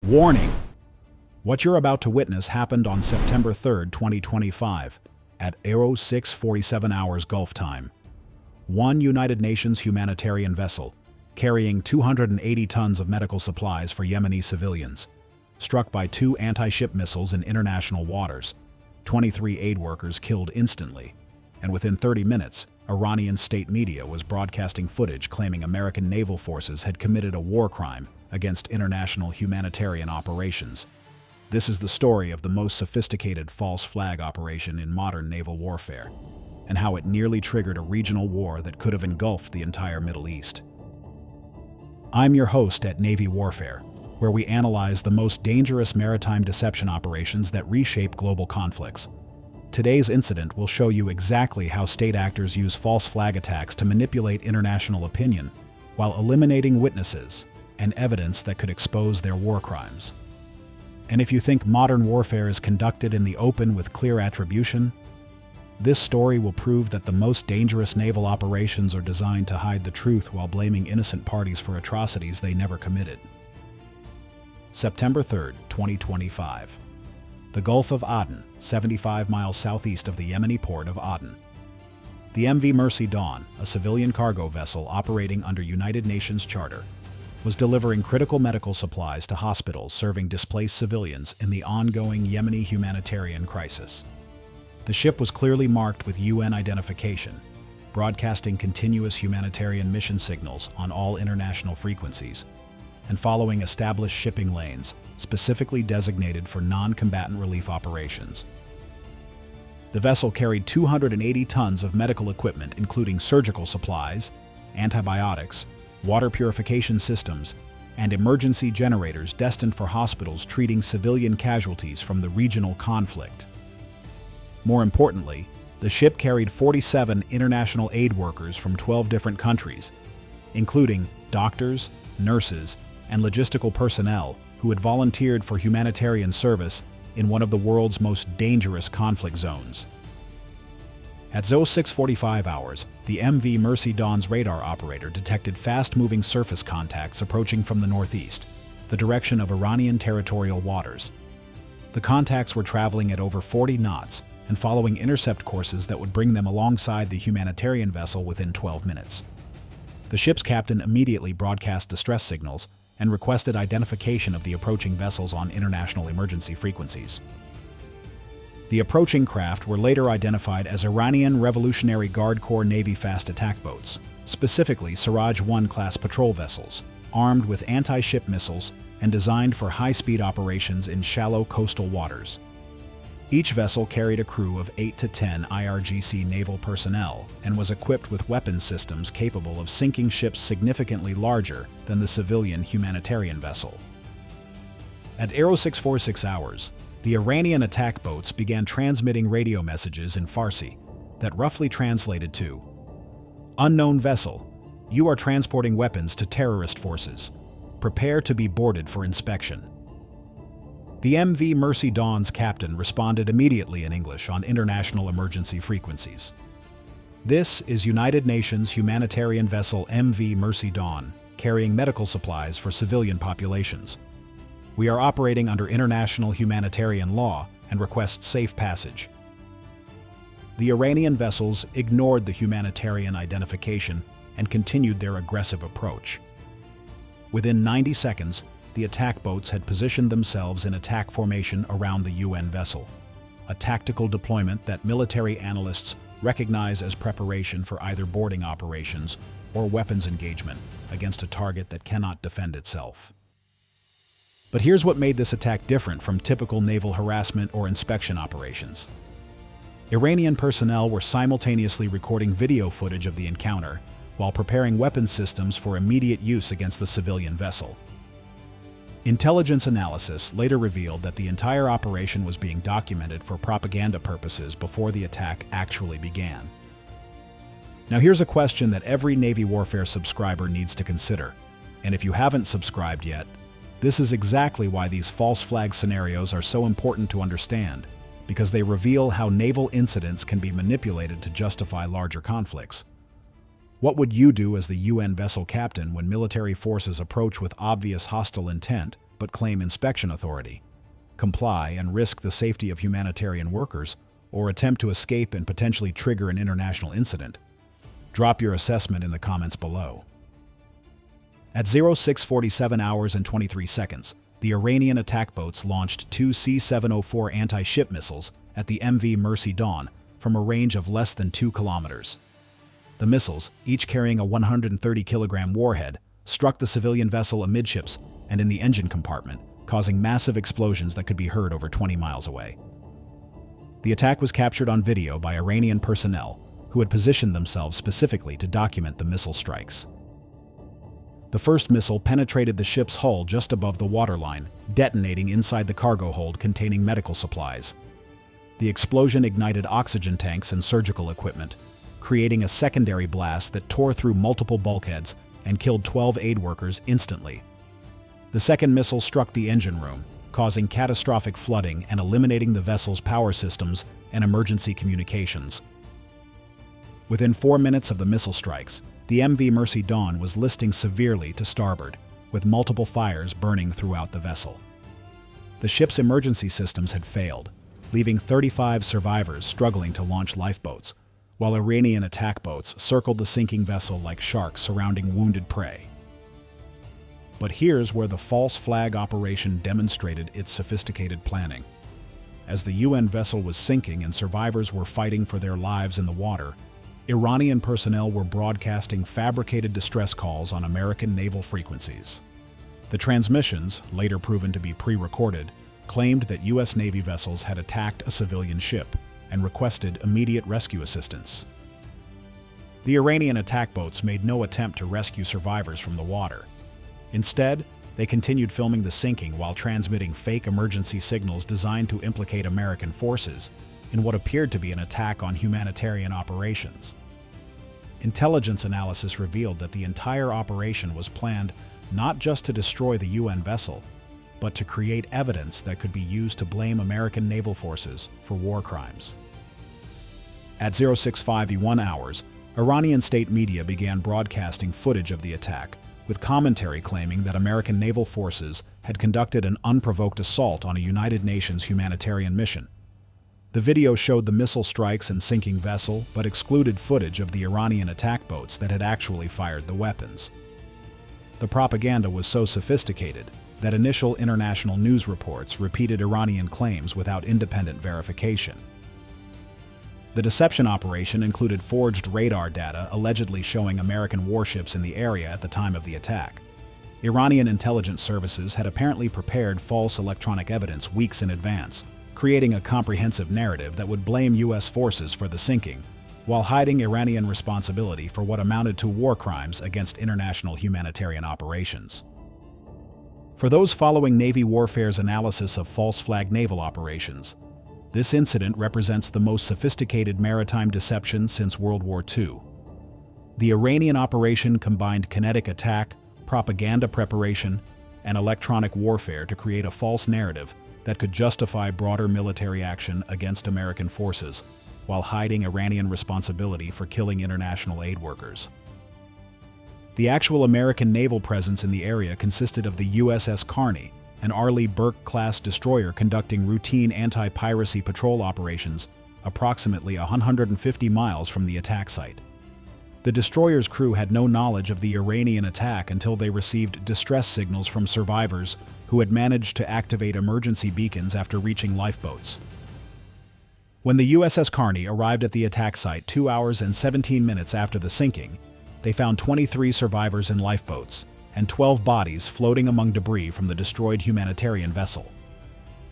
Warning! What you're about to witness happened on September 3, 2025, at 0647 hours Gulf time. One United Nations humanitarian vessel, carrying 280 tons of medical supplies for Yemeni civilians, struck by two anti-ship missiles in international waters. 23 aid workers killed instantly, and within 30 minutes, Iranian state media was broadcasting footage claiming American naval forces had committed a war crime against international humanitarian operations. This is the story of the most sophisticated false flag operation in modern naval warfare, and how it nearly triggered a regional war that could have engulfed the entire Middle East. I'm your host at Navy Warfare, where we analyze the most dangerous maritime deception operations that reshape global conflicts. Today's incident will show you exactly how state actors use false flag attacks to manipulate international opinion, while eliminating witnesses and evidence that could expose their war crimes. And if you think modern warfare is conducted in the open with clear attribution, this story will prove that the most dangerous naval operations are designed to hide the truth while blaming innocent parties for atrocities they never committed. September 3, 2025. The Gulf of Aden, 75 miles southeast of the Yemeni port of Aden. The MV Mercy Dawn, a civilian cargo vessel operating under United Nations Charter, was delivering critical medical supplies to hospitals serving displaced civilians in the ongoing Yemeni humanitarian crisis. The ship was clearly marked with UN identification, broadcasting continuous humanitarian mission signals on all international frequencies, and following established shipping lanes specifically designated for non-combatant relief operations. The vessel carried 280 tons of medical equipment including surgical supplies, antibiotics, water purification systems, and emergency generators destined for hospitals treating civilian casualties from the regional conflict. More importantly, the ship carried 47 international aid workers from 12 different countries, including doctors, nurses, and logistical personnel who had volunteered for humanitarian service in one of the world's most dangerous conflict zones. At 0645 hours, the MV Mercy Dawn's radar operator detected fast-moving surface contacts approaching from the northeast, the direction of Iranian territorial waters. The contacts were traveling at over 40 knots and following intercept courses that would bring them alongside the humanitarian vessel within 12 minutes. The ship's captain immediately broadcast distress signals and requested identification of the approaching vessels on international emergency frequencies. The approaching craft were later identified as Iranian Revolutionary Guard Corps Navy fast attack boats, specifically Siraj 1 class patrol vessels, armed with anti-ship missiles and designed for high-speed operations in shallow coastal waters. Each vessel carried a crew of 8 to 10 IRGC naval personnel and was equipped with weapons systems capable of sinking ships significantly larger than the civilian humanitarian vessel. At 0646 hours, the Iranian attack boats began transmitting radio messages in Farsi that roughly translated to, "Unknown vessel, you are transporting weapons to terrorist forces. Prepare to be boarded for inspection." The MV Mercy Dawn's captain responded immediately in English on international emergency frequencies. This is United Nations humanitarian vessel MV Mercy Dawn, carrying medical supplies for civilian populations. We are operating under international humanitarian law and request safe passage. The Iranian vessels ignored the humanitarian identification and continued their aggressive approach. Within 90 seconds, the attack boats had positioned themselves in attack formation around the UN vessel, a tactical deployment that military analysts recognize as preparation for either boarding operations or weapons engagement against a target that cannot defend itself. But here's what made this attack different from typical naval harassment or inspection operations. Iranian personnel were simultaneously recording video footage of the encounter while preparing weapons systems for immediate use against the civilian vessel. Intelligence analysis later revealed that the entire operation was being documented for propaganda purposes before the attack actually began. Now here's a question that every Navy Warfare subscriber needs to consider, and if you haven't subscribed yet, this is exactly why these false flag scenarios are so important to understand, because they reveal how naval incidents can be manipulated to justify larger conflicts. What would you do as the UN vessel captain when military forces approach with obvious hostile intent but claim inspection authority, comply and risk the safety of humanitarian workers, or attempt to escape and potentially trigger an international incident? Drop your assessment in the comments below. At 0647 hours and 23 seconds, the Iranian attack boats launched two C-704 anti-ship missiles at the MV Mercy Dawn from a range of less than 2 kilometers. The missiles, each carrying a 130-kilogram warhead, struck the civilian vessel amidships and in the engine compartment, causing massive explosions that could be heard over 20 miles away. The attack was captured on video by Iranian personnel who had positioned themselves specifically to document the missile strikes. The first missile penetrated the ship's hull just above the waterline, detonating inside the cargo hold containing medical supplies. The explosion ignited oxygen tanks and surgical equipment, creating a secondary blast that tore through multiple bulkheads and killed 12 aid workers instantly. The second missile struck the engine room, causing catastrophic flooding and eliminating the vessel's power systems and emergency communications. Within 4 minutes of the missile strikes, the MV Mercy Dawn was listing severely to starboard, with multiple fires burning throughout the vessel. The ship's emergency systems had failed, leaving 35 survivors struggling to launch lifeboats, while Iranian attack boats circled the sinking vessel like sharks surrounding wounded prey. But here's where the false flag operation demonstrated its sophisticated planning. As the UN vessel was sinking and survivors were fighting for their lives in the water, Iranian personnel were broadcasting fabricated distress calls on American naval frequencies. The transmissions, later proven to be pre-recorded, claimed that U.S. Navy vessels had attacked a civilian ship and requested immediate rescue assistance. The Iranian attack boats made no attempt to rescue survivors from the water. Instead, they continued filming the sinking while transmitting fake emergency signals designed to implicate American forces in what appeared to be an attack on humanitarian operations. Intelligence analysis revealed that the entire operation was planned not just to destroy the UN vessel, but to create evidence that could be used to blame American naval forces for war crimes. At 0651 hours, Iranian state media began broadcasting footage of the attack, with commentary claiming that American naval forces had conducted an unprovoked assault on a United Nations humanitarian mission. The video showed the missile strikes and sinking vessel, but excluded footage of the Iranian attack boats that had actually fired the weapons. The propaganda was so sophisticated that initial international news reports repeated Iranian claims without independent verification. The deception operation included forged radar data allegedly showing American warships in the area at the time of the attack. Iranian intelligence services had apparently prepared false electronic evidence weeks in advance, creating a comprehensive narrative that would blame U.S. forces for the sinking, while hiding Iranian responsibility for what amounted to war crimes against international humanitarian operations. For those following Navy warfare's analysis of false flag naval operations, this incident represents the most sophisticated maritime deception since World War II. The Iranian operation combined kinetic attack, propaganda preparation, and electronic warfare to create a false narrative that could justify broader military action against American forces, while hiding Iranian responsibility for killing international aid workers. The actual American naval presence in the area consisted of the USS Carney, an Arleigh Burke-class destroyer conducting routine anti-piracy patrol operations approximately 150 miles from the attack site. The destroyer's crew had no knowledge of the Iranian attack until they received distress signals from survivors who had managed to activate emergency beacons after reaching lifeboats. When the USS Carney arrived at the attack site 2 hours and 17 minutes after the sinking, they found 23 survivors in lifeboats and 12 bodies floating among debris from the destroyed humanitarian vessel.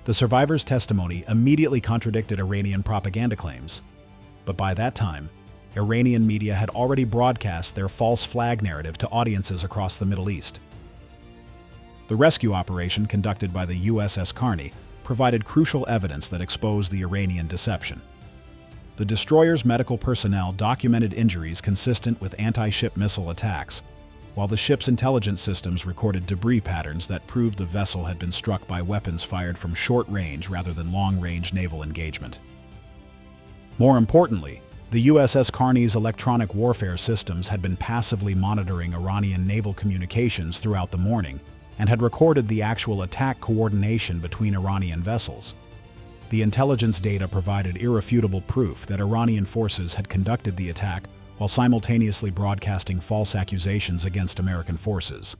The survivors' testimony immediately contradicted Iranian propaganda claims, but by that time, Iranian media had already broadcast their false flag narrative to audiences across the Middle East. The rescue operation conducted by the USS Carney provided crucial evidence that exposed the Iranian deception. The destroyer's medical personnel documented injuries consistent with anti-ship missile attacks, while the ship's intelligence systems recorded debris patterns that proved the vessel had been struck by weapons fired from short range rather than long-range naval engagement. More importantly, the USS Carney's electronic warfare systems had been passively monitoring Iranian naval communications throughout the morning, and had recorded the actual attack coordination between Iranian vessels. The intelligence data provided irrefutable proof that Iranian forces had conducted the attack while simultaneously broadcasting false accusations against American forces.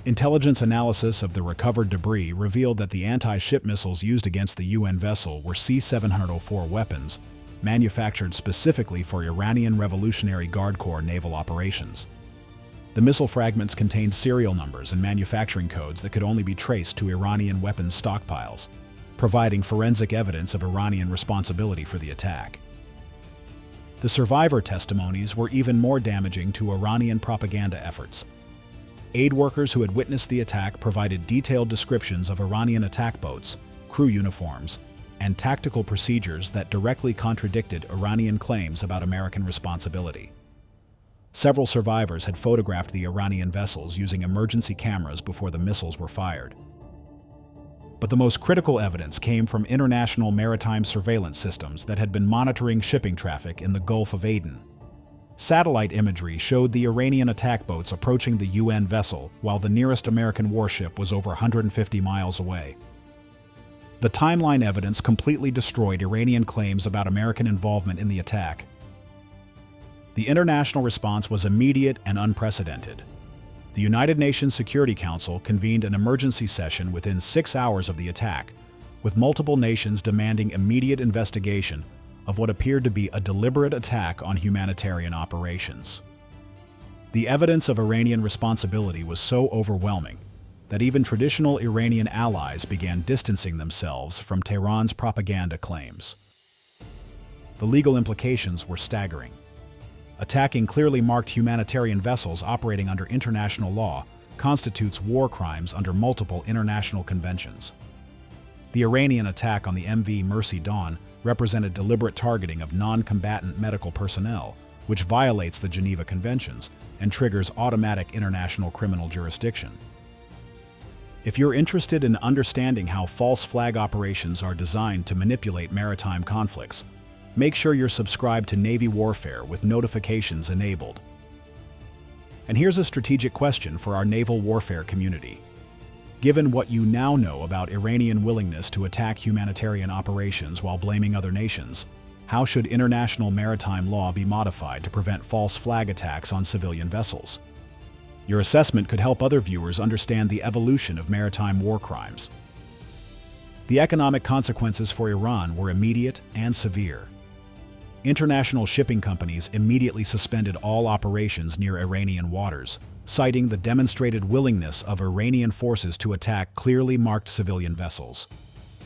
Intelligence analysis of the recovered debris revealed that the anti-ship missiles used against the UN vessel were C-704 weapons, manufactured specifically for Iranian Revolutionary Guard Corps naval operations. The missile fragments contained serial numbers and manufacturing codes that could only be traced to Iranian weapons stockpiles, providing forensic evidence of Iranian responsibility for the attack. The survivor testimonies were even more damaging to Iranian propaganda efforts. Aid workers who had witnessed the attack provided detailed descriptions of Iranian attack boats, crew uniforms, and tactical procedures that directly contradicted Iranian claims about American responsibility. Several survivors had photographed the Iranian vessels using emergency cameras before the missiles were fired. But the most critical evidence came from international maritime surveillance systems that had been monitoring shipping traffic in the Gulf of Aden. Satellite imagery showed the Iranian attack boats approaching the UN vessel while the nearest American warship was over 150 miles away. The timeline evidence completely destroyed Iranian claims about American involvement in the attack. The international response was immediate and unprecedented. The United Nations Security Council convened an emergency session within 6 hours of the attack, with multiple nations demanding immediate investigation of what appeared to be a deliberate attack on humanitarian operations. The evidence of Iranian responsibility was so overwhelming that even traditional Iranian allies began distancing themselves from Tehran's propaganda claims. The legal implications were staggering. Attacking clearly marked humanitarian vessels operating under international law constitutes war crimes under multiple international conventions. The Iranian attack on the MV Mercy Dawn represented deliberate targeting of non-combatant medical personnel, which violates the Geneva Conventions and triggers automatic international criminal jurisdiction. If you're interested in understanding how false flag operations are designed to manipulate maritime conflicts, make sure you're subscribed to Navy Warfare with notifications enabled. And here's a strategic question for our naval warfare community. Given what you now know about Iranian willingness to attack humanitarian operations while blaming other nations, how should international maritime law be modified to prevent false flag attacks on civilian vessels? Your assessment could help other viewers understand the evolution of maritime war crimes. The economic consequences for Iran were immediate and severe. International shipping companies immediately suspended all operations near Iranian waters, citing the demonstrated willingness of Iranian forces to attack clearly marked civilian vessels.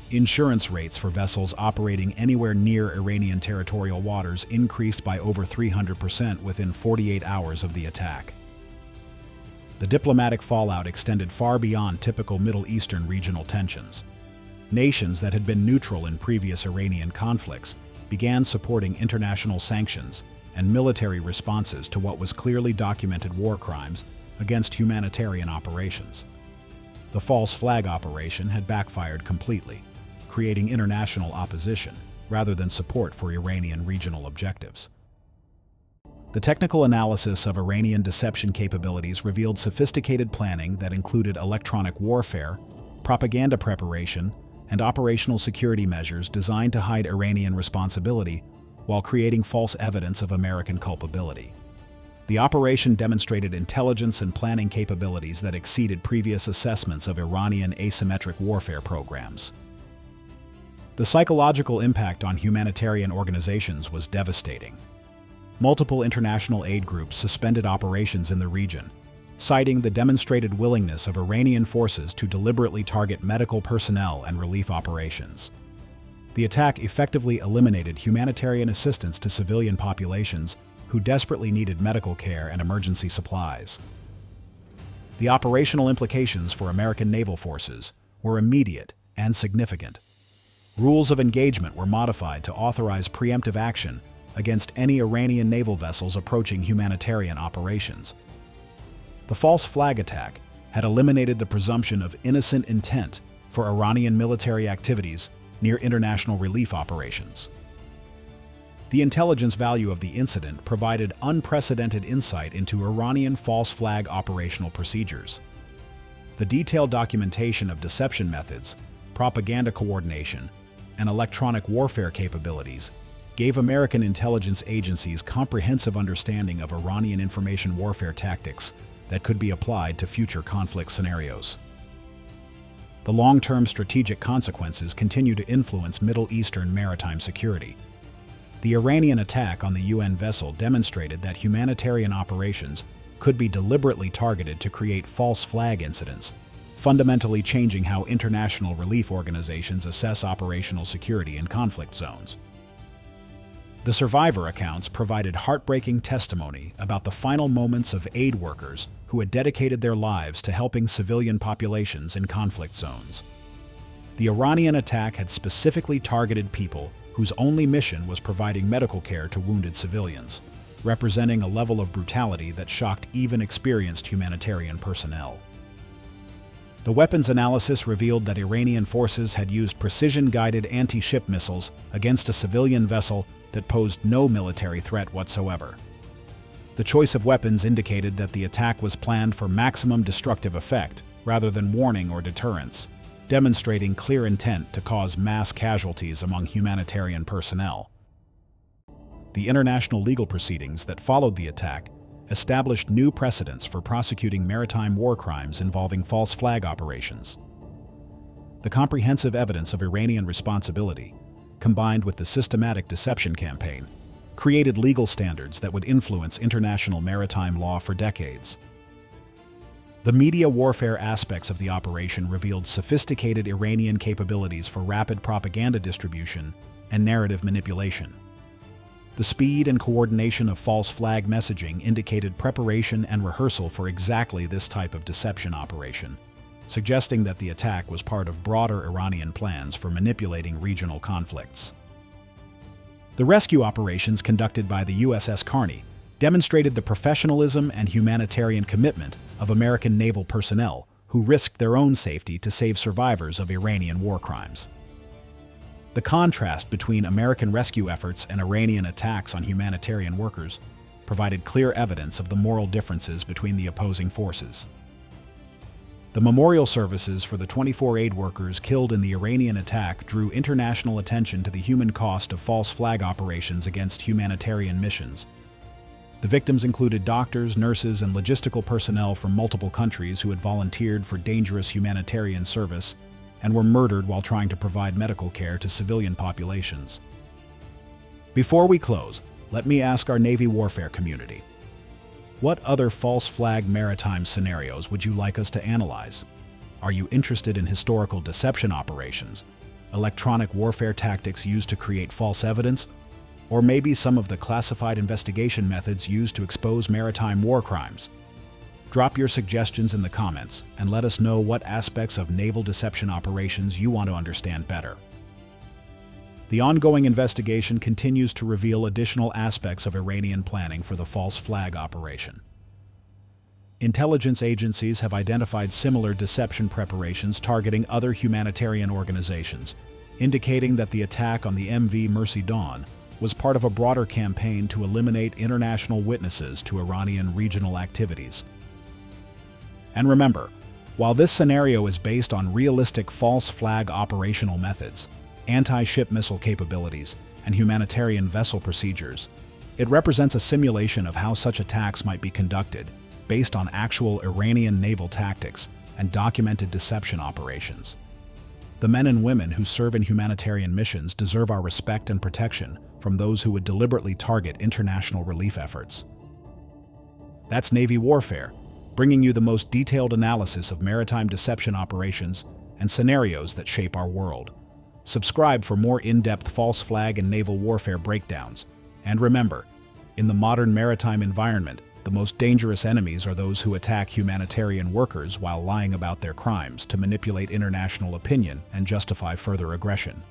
Insurance rates for vessels operating anywhere near Iranian territorial waters increased by over 300% within 48 hours of the attack. The diplomatic fallout extended far beyond typical Middle Eastern regional tensions. Nations that had been neutral in previous Iranian conflicts began supporting international sanctions and military responses to what was clearly documented war crimes against humanitarian operations. The false flag operation had backfired completely, creating international opposition rather than support for Iranian regional objectives. The technical analysis of Iranian deception capabilities revealed sophisticated planning that included electronic warfare, propaganda preparation, and operational security measures designed to hide Iranian responsibility while creating false evidence of American culpability. The operation demonstrated intelligence and planning capabilities that exceeded previous assessments of Iranian asymmetric warfare programs. The psychological impact on humanitarian organizations was devastating. Multiple international aid groups suspended operations in the region, citing the demonstrated willingness of Iranian forces to deliberately target medical personnel and relief operations. The attack effectively eliminated humanitarian assistance to civilian populations who desperately needed medical care and emergency supplies. The operational implications for American naval forces were immediate and significant. Rules of engagement were modified to authorize preemptive action against any Iranian naval vessels approaching humanitarian operations. The false flag attack had eliminated the presumption of innocent intent for Iranian military activities near international relief operations. The intelligence value of the incident provided unprecedented insight into Iranian false flag operational procedures. The detailed documentation of deception methods, propaganda coordination, and electronic warfare capabilities gave American intelligence agencies comprehensive understanding of Iranian information warfare tactics that could be applied to future conflict scenarios. The long-term strategic consequences continue to influence Middle Eastern maritime security. The Iranian attack on the UN vessel demonstrated that humanitarian operations could be deliberately targeted to create false flag incidents, fundamentally changing how international relief organizations assess operational security in conflict zones. The survivor accounts provided heartbreaking testimony about the final moments of aid workers who had dedicated their lives to helping civilian populations in conflict zones. The Iranian attack had specifically targeted people whose only mission was providing medical care to wounded civilians, representing a level of brutality that shocked even experienced humanitarian personnel. The weapons analysis revealed that Iranian forces had used precision-guided anti-ship missiles against a civilian vessel that posed no military threat whatsoever. The choice of weapons indicated that the attack was planned for maximum destructive effect rather than warning or deterrence, demonstrating clear intent to cause mass casualties among humanitarian personnel. The international legal proceedings that followed the attack established new precedents for prosecuting maritime war crimes involving false flag operations. The comprehensive evidence of Iranian responsibility, combined with the systematic deception campaign, created legal standards that would influence international maritime law for decades. The media warfare aspects of the operation revealed sophisticated Iranian capabilities for rapid propaganda distribution and narrative manipulation. The speed and coordination of false flag messaging indicated preparation and rehearsal for exactly this type of deception operation, suggesting that the attack was part of broader Iranian plans for manipulating regional conflicts. The rescue operations conducted by the USS Carney demonstrated the professionalism and humanitarian commitment of American naval personnel who risked their own safety to save survivors of Iranian war crimes. The contrast between American rescue efforts and Iranian attacks on humanitarian workers provided clear evidence of the moral differences between the opposing forces. The memorial services for the 24 aid workers killed in the Iranian attack drew international attention to the human cost of false flag operations against humanitarian missions. The victims included doctors, nurses, and logistical personnel from multiple countries who had volunteered for dangerous humanitarian service and were murdered while trying to provide medical care to civilian populations. Before we close, let me ask our Navy warfare community, what other false flag maritime scenarios would you like us to analyze? Are you interested in historical deception operations, electronic warfare tactics used to create false evidence, or maybe some of the classified investigation methods used to expose maritime war crimes? Drop your suggestions in the comments and let us know what aspects of naval deception operations you want to understand better. The ongoing investigation continues to reveal additional aspects of Iranian planning for the false flag operation. Intelligence agencies have identified similar deception preparations targeting other humanitarian organizations, indicating that the attack on the MV Mercy Dawn was part of a broader campaign to eliminate international witnesses to Iranian regional activities. And remember, while this scenario is based on realistic false flag operational methods, anti-ship missile capabilities, and humanitarian vessel procedures, it represents a simulation of how such attacks might be conducted based on actual Iranian naval tactics and documented deception operations. The men and women who serve in humanitarian missions deserve our respect and protection from those who would deliberately target international relief efforts. That's Navy warfare, bringing you the most detailed analysis of maritime deception operations and scenarios that shape our world. Subscribe for more in-depth false flag and naval warfare breakdowns. And remember, in the modern maritime environment, the most dangerous enemies are those who attack humanitarian workers while lying about their crimes to manipulate international opinion and justify further aggression.